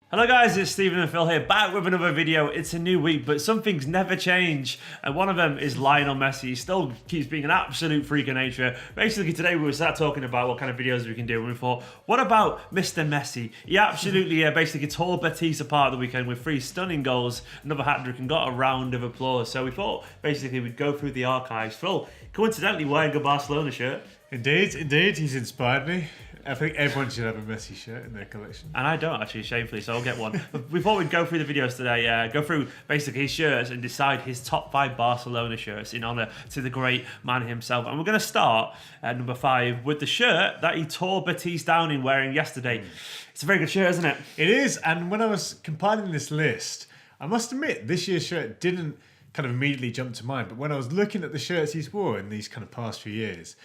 Hello guys, it's Stephen and Phil here, back with another video. It's a new week, but some things never change. And one of them is Lionel Messi. He still keeps being an absolute freak of nature. Basically, today we started talking about what kind of videos we can do. And we thought, what about Mr. Messi? He absolutely basically tore Betis apart the weekend with 3 stunning goals, another hat-trick, and got a round of applause. So we thought, basically, we'd go through the archives. Phil, coincidentally, wearing a Barcelona shirt. Indeed, he's inspired me. I think everyone should have a Messi shirt in their collection. And I don't actually, shamefully, so I'll get one. But we thought we'd go through the videos today, go through basically his shirts and decide his top 5 Barcelona shirts in honour to the great man himself. And we're going to start at number 5 with the shirt that he tore Betis down in wearing yesterday. It's a very good shirt, isn't it? It is, and when I was compiling this list, I must admit, this year's shirt didn't kind of immediately jump to mind, but when I was looking at the shirts he's worn in these kind of past few years,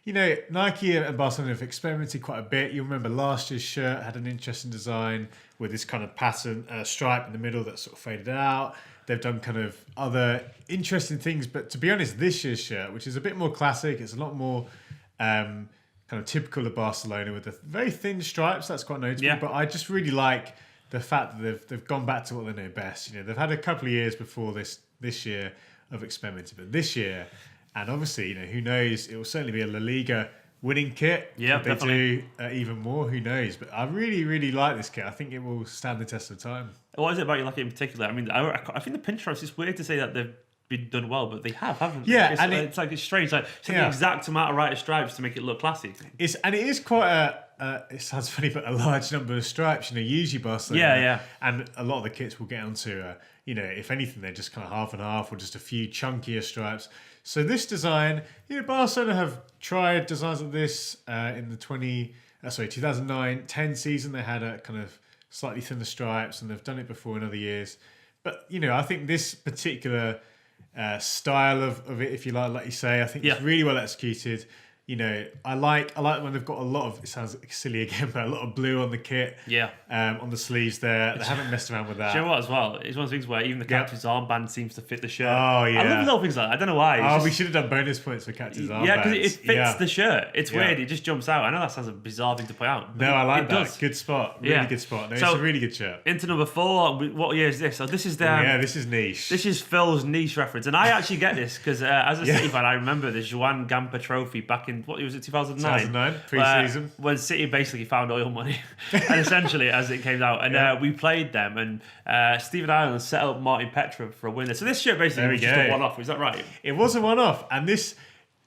you know, Nike and Barcelona have experimented quite a bit. You remember last year's shirt had an interesting design with this kind of pattern stripe in the middle that sort of faded out. They've done kind of other interesting things. But to be honest, this year's shirt, which is a bit more classic, it's a lot more kind of typical of Barcelona with the very thin stripes. That's quite notable. Yeah. But I just really like the fact that they've gone back to what they know best. You know, they've had a couple of years before this year of experimenting. But this year... And obviously, you know, who knows? It will certainly be a La Liga winning kit. Yeah, they definitely. do even more. Who knows? But I really like this kit. I think it will stand the test of time. What is it about you like it in particular? I mean, I think the Pinterest, it's weird to say that they've been done well, but they haven't they? Yeah, it's, and it's like it's strange. Like it's the exact amount of right stripes to make it look classy. It is quite it sounds funny, but a large number of stripes. You know, usually Barcelona. Yeah. And a lot of the kits we'll get onto. You know, if anything, they're just kind of half and half, or just a few chunkier stripes. So this design, you know, Barcelona have tried designs like this in the 2009-10 season. They had a kind of slightly thinner stripes, and they've done it before in other years. But, you know, I think this particular style of it, if you like you say, I think it's really well executed. You know, I like when they've got a lot of, it sounds silly again, but a lot of blue on the kit. Yeah. On the sleeves there. They haven't messed around with that. Do you know what as well? It's one of those things where even the captain's armband seems to fit the shirt. Oh, yeah. I love little things like that. I don't know why. We should have done bonus points for captain's armbands. Yeah, because it fits the shirt. It's weird. It just jumps out. I know that sounds a bizarre thing to point out. No, I like that. Does. Good spot. Really good spot. No, so, it's a really good shirt. Into number 4. What year is this? So this is this is niche. This is Phil's niche reference. And I actually get this because as a City fan, I remember the Joan Gamper trophy back in, what was it, 2009? 2009, pre-season. When City basically found oil money, and essentially as it came out. And we played them, and Stephen Ireland set up Martin Petrov for a winner. So this shirt basically was just a one-off, is that right? It was a one-off, and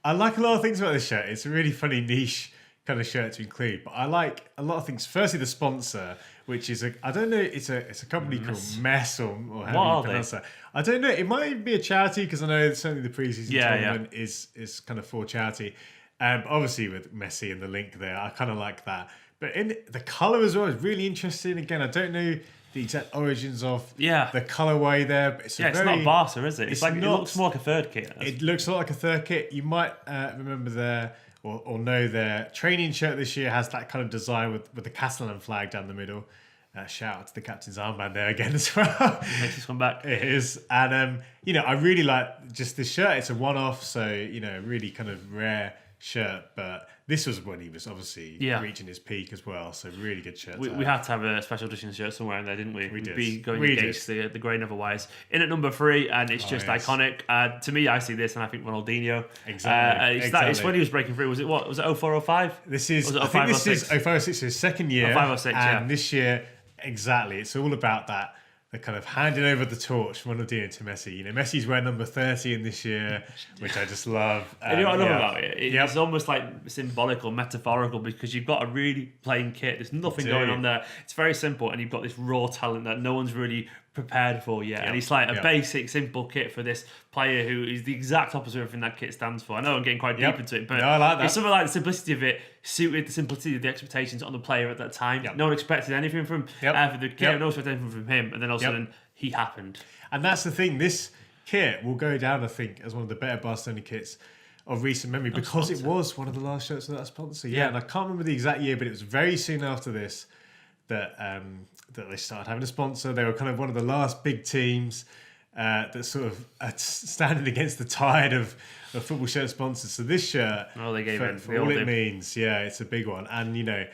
I like a lot of things about this shirt. It's a really funny niche kind of shirt to include, but I like a lot of things. Firstly, the sponsor, which is I don't know, it's a company called Mess or how you pronounce that. I don't know. It might be a charity because I know certainly the pre-season tournament is kind of for charity. Obviously with Messi and the link there, I kind of like that. But in the colour as well is really interesting. Again, I don't know the exact origins of the colourway there. But it's not Barca, is it? It looks more like a third kit. It looks a lot like a third kit. You might remember or know their training shirt this year has that kind of design with the Catalan flag down the middle. Shout out to the captain's armband there again as well. Makes this one back. It is. And, you know, I really like just this shirt. It's a one-off, so, you know, really kind of rare shirt, but this was when he was obviously reaching his peak as well, so really good shirt. We had to have a special edition shirt somewhere in there, didn't we? We did. Be going against the grain otherwise. In at number 3, and it's just iconic. To me, I see this and I think Ronaldinho. Exactly. It's when he was breaking through. Was it 04, 05? This is, I think this is 05, 06, his second year. 05 or 06, and this year, exactly. It's all about that. The kind of handing over the torch from Ronaldinho to Messi. You know, Messi's wearing number 30 in this year, which I just love. You know what I love about it? It's almost like symbolic or metaphorical because you've got a really plain kit. There's nothing going on there. It's very simple, and you've got this raw talent that no one's really prepared for yet. And it's like a basic, simple kit for this player who is the exact opposite of everything that kit stands for. I know I'm getting quite deep into it, but I like that. It's something like the simplicity of it suited the simplicity of the expectations on the player at that time. No one expected anything from the kit, no one expected anything from him, and then all of a sudden he happened. And that's the thing, this kit will go down, I think, as one of the better Barcelona kits of recent memory because it was one of the last shirts of that sponsor. And I can't remember the exact year, but it was very soon after this that they started having a sponsor. They were kind of one of the last big teams that sort of standing against the tide of football shirt sponsors. So this shirt, they gave for all it means, it's a big one. And, you know,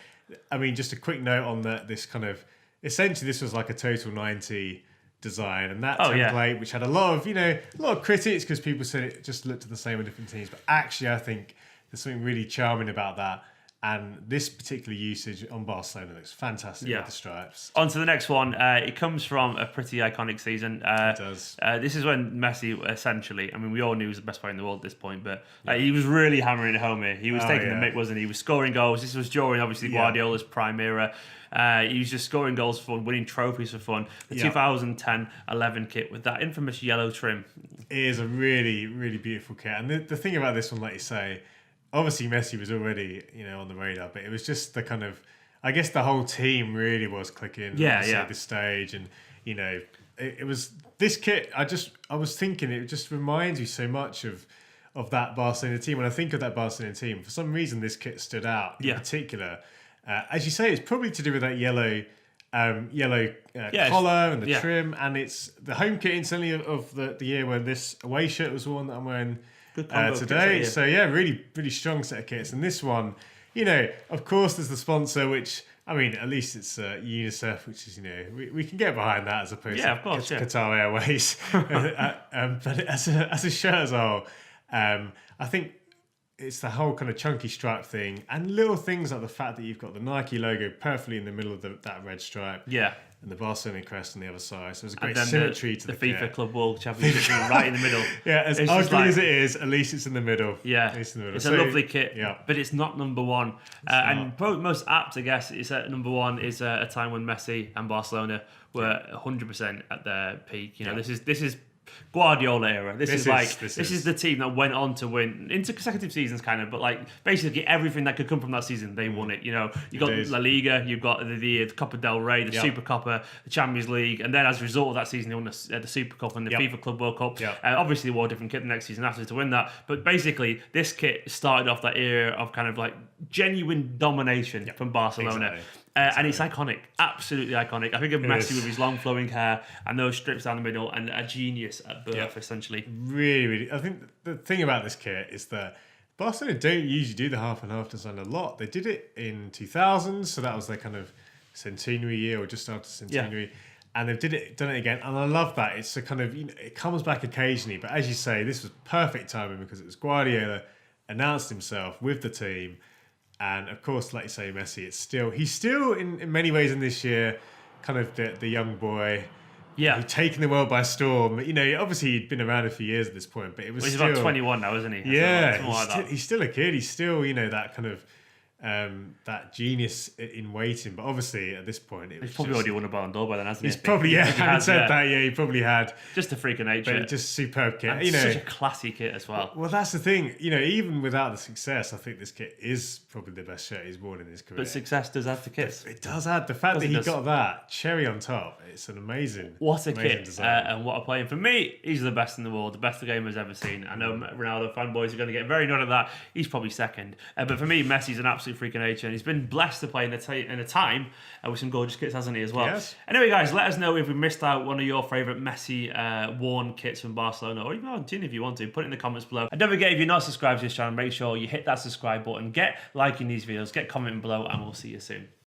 I mean, just a quick note on this kind of essentially this was like a total 90 design, and that Oh, yeah. template, which had a lot of critics because people said it just looked the same on different teams. But actually, I think there's something really charming about that. And this particular usage on Barcelona looks fantastic with the stripes. On to the next one. It comes from a pretty iconic season. It does. This is when Messi, essentially, I mean, we all knew he was the best player in the world at this point, but he was really hammering it home here. He was taking the mick, wasn't he? He was scoring goals. This was during, obviously, Guardiola's prime era. He was just scoring goals for fun, winning trophies for fun. The 2010-11 kit with that infamous yellow trim. It is a really, really beautiful kit. And the thing about this one, like you say, obviously Messi was already, on the radar, but it was just the kind of, I guess the whole team really was clicking at this stage. And, it was this kit, I was thinking it just reminds me so much of that Barcelona team. When I think of that Barcelona team, for some reason this kit stood out in particular. As you say, it's probably to do with that yellow collar and the trim, and it's the home kit instantly of the year when this away shirt was the one that I'm wearing today. So really, really strong set of kits. And this one, of course, there's the sponsor, which I mean, at least it's UNICEF, which is we can get behind that as opposed to Qatar Airways. But as a shirt as a whole, I think it's the whole kind of chunky stripe thing and little things like the fact that you've got the Nike logo perfectly in the middle of that red stripe. Yeah. And the Barcelona crest on the other side. So there's a great symmetry to the FIFA kit. Club World Championship right in the middle. As ugly as it is, at least it's in the middle. Yeah. It's a lovely kit, but it's not number one. And probably most apt, I guess, is at number one is a time when Messi and Barcelona were 100% at their peak. This is Guardiola era. This is the team that went on to win into consecutive seasons, kind of, but like basically everything that could come from that season, they won it. You got La Liga, you've got the Copa del Rey, the Super Copa, the Champions League, and then as a result of that season, they won the Super Cup and the FIFA Club World Cup. Obviously, they wore a different kit the next season after to win that, but basically, this kit started off that era of kind of like genuine domination from Barcelona. Exactly. And it's iconic, absolutely iconic. I think of Messi with his long flowing hair and those strips down the middle, and a genius at birth, essentially. Really, really. I think the thing about this kit is that Barcelona don't usually do the half and half design a lot. They did it in 2000, so that was their kind of centenary year or just after centenary. And they've done it again, and I love that. It's a kind of it comes back occasionally, but as you say, this was perfect timing because it was Guardiola announced himself with the team. And of course, like you say, Messi, he's still in many ways in this year, kind of the young boy, who's taken the world by storm. Obviously he'd been around a few years at this point, but it was he's still about 21 now, isn't he? He's still a kid. He's still that kind of that genius in waiting. But obviously at this point, he's probably already won a Ballon d'Or by then, hasn't he? He's probably having said that, he probably had. Just a freak of nature, but just superb kit. And such a classy kit as well. Well, that's the thing. Even without the success, I think this kit is probably the best shirt he's worn in his career. But success does add to kits. It does add the fact that he got that cherry on top. It's an amazing. What a kit and what a player. And for me, he's the best in the world, the best the game has ever seen. I know Ronaldo fanboys are going to get very annoyed at that. He's probably second. But for me, Messi's an absolute freak of nature, and he's been blessed to play in a time with some gorgeous kits, hasn't he, as well? Yes. Anyway, guys, let us know if we missed out one of your favourite Messi worn kits from Barcelona, or even Argentina if you want to. Put it in the comments below. And don't forget, if you're not subscribed to this channel, make sure you hit that subscribe button, get liking these videos, get commenting below, and we'll see you soon.